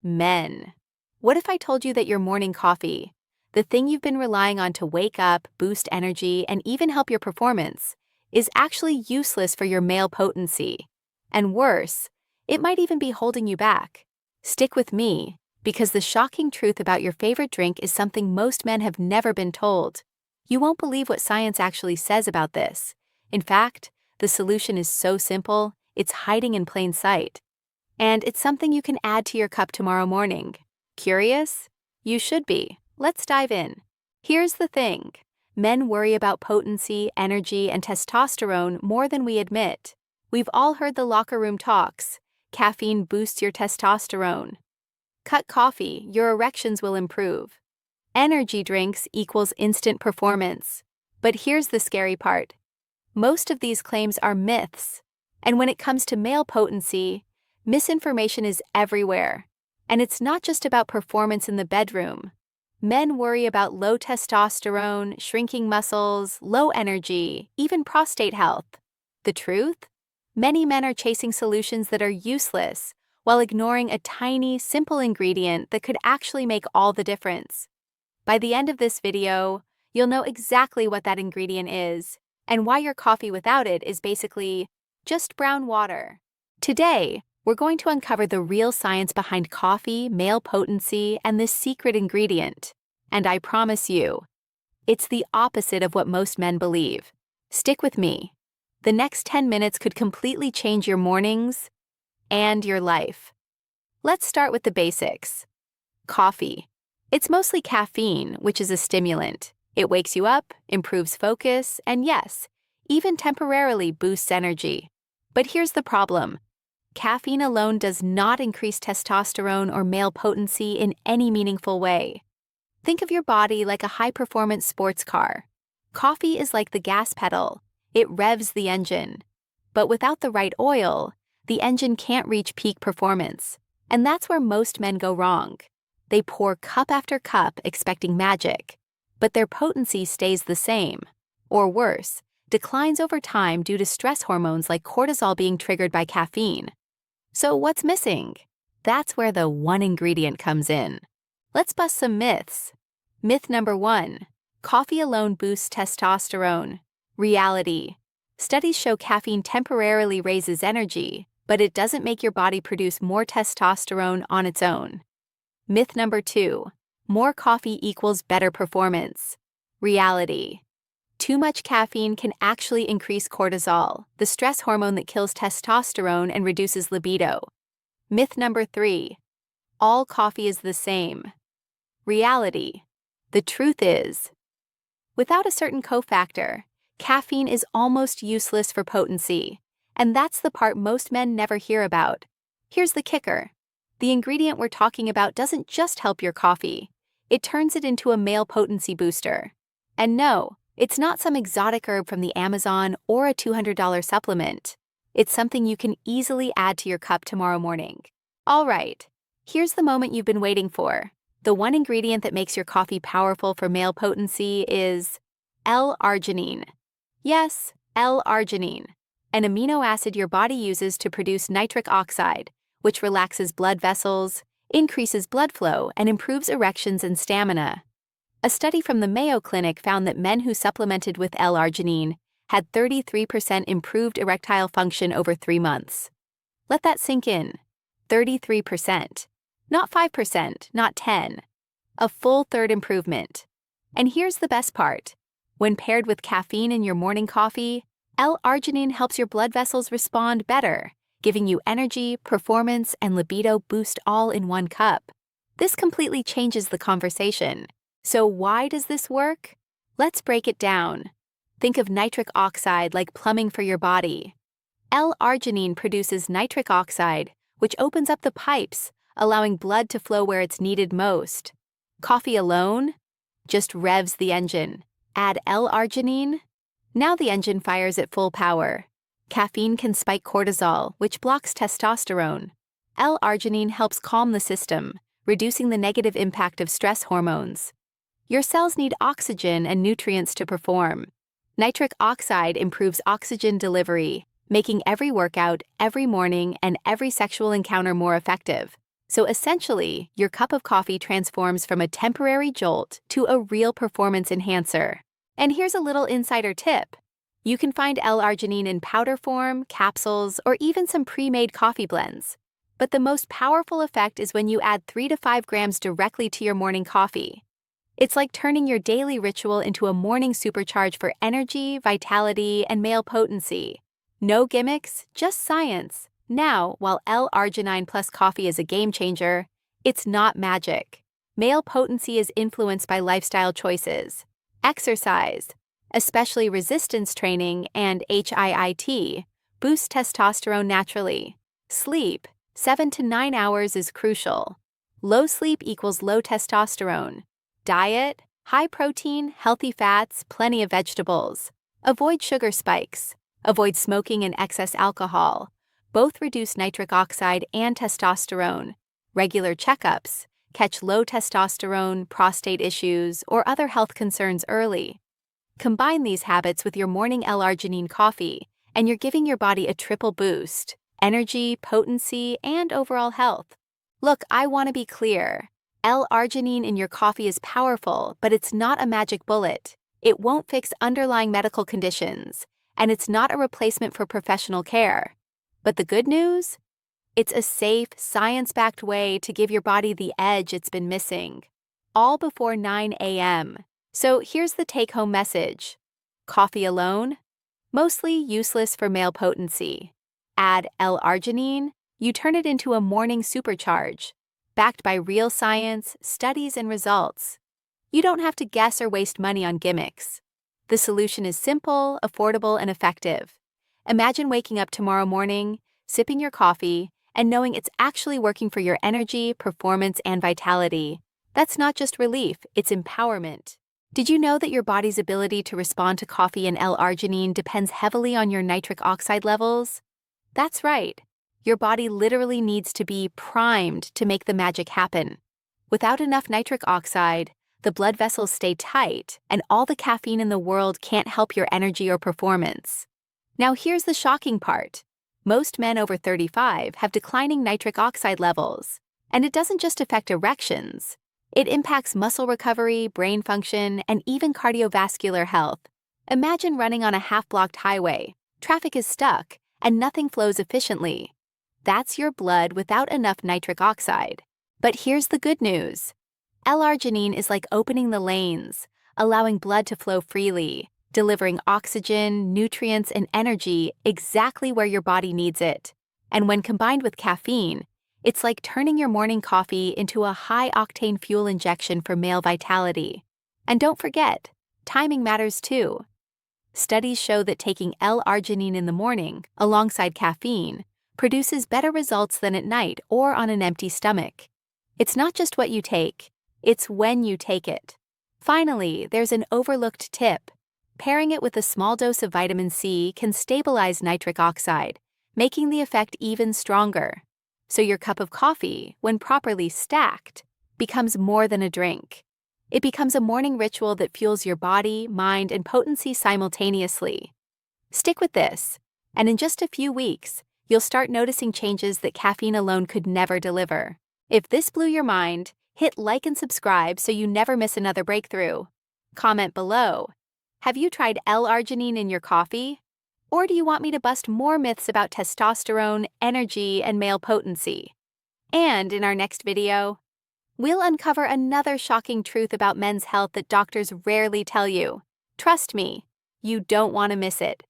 Men. What if I told you that your morning coffee, the thing you've been relying on to wake up, boost energy, and even help your performance, is actually useless for your male potency? And worse, it might even be holding you back. Stick with me, because the shocking truth about your favorite drink is something most men have never been told. You won't believe what science actually says about this. In fact, the solution is so simple, it's hiding in plain sight. And it's something you can add to your cup tomorrow morning. Curious? You should be. Let's dive in. Here's the thing. Men worry about potency, energy, and testosterone more than we admit. We've all heard the locker room talks. Caffeine boosts your testosterone. Cut coffee, your erections will improve. Energy drinks equals instant performance. But here's the scary part. Most of these claims are myths. And when it comes to male potency, misinformation is everywhere. And it's not just about performance in the bedroom. Men worry about low testosterone, shrinking muscles, low energy, even prostate health. The truth? Many men are chasing solutions that are useless, while ignoring a tiny, simple ingredient that could actually make all the difference. By the end of this video, you'll know exactly what that ingredient is, and why your coffee without it is basically just brown water. Today, we're going to uncover the real science behind coffee, male potency, and this secret ingredient. And I promise you, it's the opposite of what most men believe. Stick with me. The next 10 minutes could completely change your mornings and your life. Let's start with the basics. Coffee. It's mostly caffeine, which is a stimulant. It wakes you up, improves focus, and yes, even temporarily boosts energy. But here's the problem. Caffeine alone does not increase testosterone or male potency in any meaningful way. Think of your body like a high-performance sports car. Coffee is like the gas pedal. It revs the engine. But without the right oil, the engine can't reach peak performance. And that's where most men go wrong. They pour cup after cup expecting magic, but their potency stays the same. Or worse, declines over time due to stress hormones like cortisol being triggered by caffeine. So what's missing? That's where the one ingredient comes in. Let's bust some myths. Myth number 1. Coffee alone boosts testosterone. Reality. Studies show caffeine temporarily raises energy, but it doesn't make your body produce more testosterone on its own. Myth number 2. More coffee equals better performance. Reality. Too much caffeine can actually increase cortisol, the stress hormone that kills testosterone and reduces libido. Myth number 3. All coffee is the same. Reality. The truth is, without a certain cofactor, caffeine is almost useless for potency. And that's the part most men never hear about. Here's the kicker. The ingredient we're talking about doesn't just help your coffee. It turns it into a male potency booster. And no, it's not some exotic herb from the Amazon or a $200 supplement. It's something you can easily add to your cup tomorrow morning. All right, here's the moment you've been waiting for. The one ingredient that makes your coffee powerful for male potency is L-Arginine. Yes, L-Arginine, an amino acid your body uses to produce nitric oxide, which relaxes blood vessels, increases blood flow, and improves erections and stamina. A study from the Mayo Clinic found that men who supplemented with L-Arginine had 33% improved erectile function over 3 months. Let that sink in. 33%. Not 5%, not 10. A full third improvement. And here's the best part. When paired with caffeine in your morning coffee, L-Arginine helps your blood vessels respond better, giving you energy, performance, and libido boost all in one cup. This completely changes the conversation. So why does this work? Let's break it down. Think of nitric oxide like plumbing for your body. L-Arginine produces nitric oxide, which opens up the pipes, allowing blood to flow where it's needed most. Coffee alone just revs the engine. Add L-Arginine, now the engine fires at full power. Caffeine can spike cortisol, which blocks testosterone. L-Arginine helps calm the system, reducing the negative impact of stress hormones. Your cells need oxygen and nutrients to perform. Nitric oxide improves oxygen delivery, making every workout, every morning, and every sexual encounter more effective. So essentially, your cup of coffee transforms from a temporary jolt to a real performance enhancer. And here's a little insider tip. You can find L-Arginine in powder form, capsules, or even some pre-made coffee blends. But the most powerful effect is when you add 3 to 5 grams directly to your morning coffee. It's like turning your daily ritual into a morning supercharge for energy, vitality, and male potency. No gimmicks, just science. Now, while L-Arginine plus coffee is a game changer, it's not magic. Male potency is influenced by lifestyle choices. Exercise, especially resistance training and HIIT, boosts testosterone naturally. Sleep, 7 to 9 hours is crucial. Low sleep equals low testosterone. Diet, high protein, healthy fats, plenty of vegetables. Avoid sugar spikes. Avoid smoking and excess alcohol. Both reduce nitric oxide and testosterone. Regular checkups. Catch low testosterone, prostate issues, or other health concerns early. Combine these habits with your morning L-Arginine coffee, and you're giving your body a triple boost: energy, potency, and overall health. Look, I want to be clear. L-Arginine in your coffee is powerful, but it's not a magic bullet. It won't fix underlying medical conditions, and it's not a replacement for professional care. But the good news? It's a safe, science-backed way to give your body the edge it's been missing, all before 9 a.m. So here's the take-home message. Coffee alone? Mostly useless for male potency. Add L-Arginine, you turn it into a morning supercharge, backed by real science, studies, and results. You don't have to guess or waste money on gimmicks. The solution is simple, affordable, and effective. Imagine waking up tomorrow morning, sipping your coffee, and knowing it's actually working for your energy, performance, and vitality. That's not just relief, it's empowerment. Did you know that your body's ability to respond to coffee and L-Arginine depends heavily on your nitric oxide levels? That's right. Your body literally needs to be primed to make the magic happen. Without enough nitric oxide, the blood vessels stay tight, and all the caffeine in the world can't help your energy or performance. Now here's the shocking part. Most men over 35 have declining nitric oxide levels, and it doesn't just affect erections. It impacts muscle recovery, brain function, and even cardiovascular health. Imagine running on a half-blocked highway. Traffic is stuck, and nothing flows efficiently. That's your blood without enough nitric oxide. But here's the good news. L-Arginine is like opening the lanes, allowing blood to flow freely, delivering oxygen, nutrients, and energy exactly where your body needs it. And when combined with caffeine, it's like turning your morning coffee into a high-octane fuel injection for male vitality. And don't forget, timing matters too. Studies show that taking L-Arginine in the morning, alongside caffeine, produces better results than at night or on an empty stomach. It's not just what you take, it's when you take it. Finally, there's an overlooked tip. Pairing it with a small dose of vitamin C can stabilize nitric oxide, making the effect even stronger. So your cup of coffee, when properly stacked, becomes more than a drink. It becomes a morning ritual that fuels your body, mind, and potency simultaneously. Stick with this, and in just a few weeks, you'll start noticing changes that caffeine alone could never deliver. If this blew your mind, hit like and subscribe so you never miss another breakthrough. Comment below. Have you tried L-Arginine in your coffee? Or do you want me to bust more myths about testosterone, energy, and male potency? And in our next video, we'll uncover another shocking truth about men's health that doctors rarely tell you. Trust me, you don't want to miss it.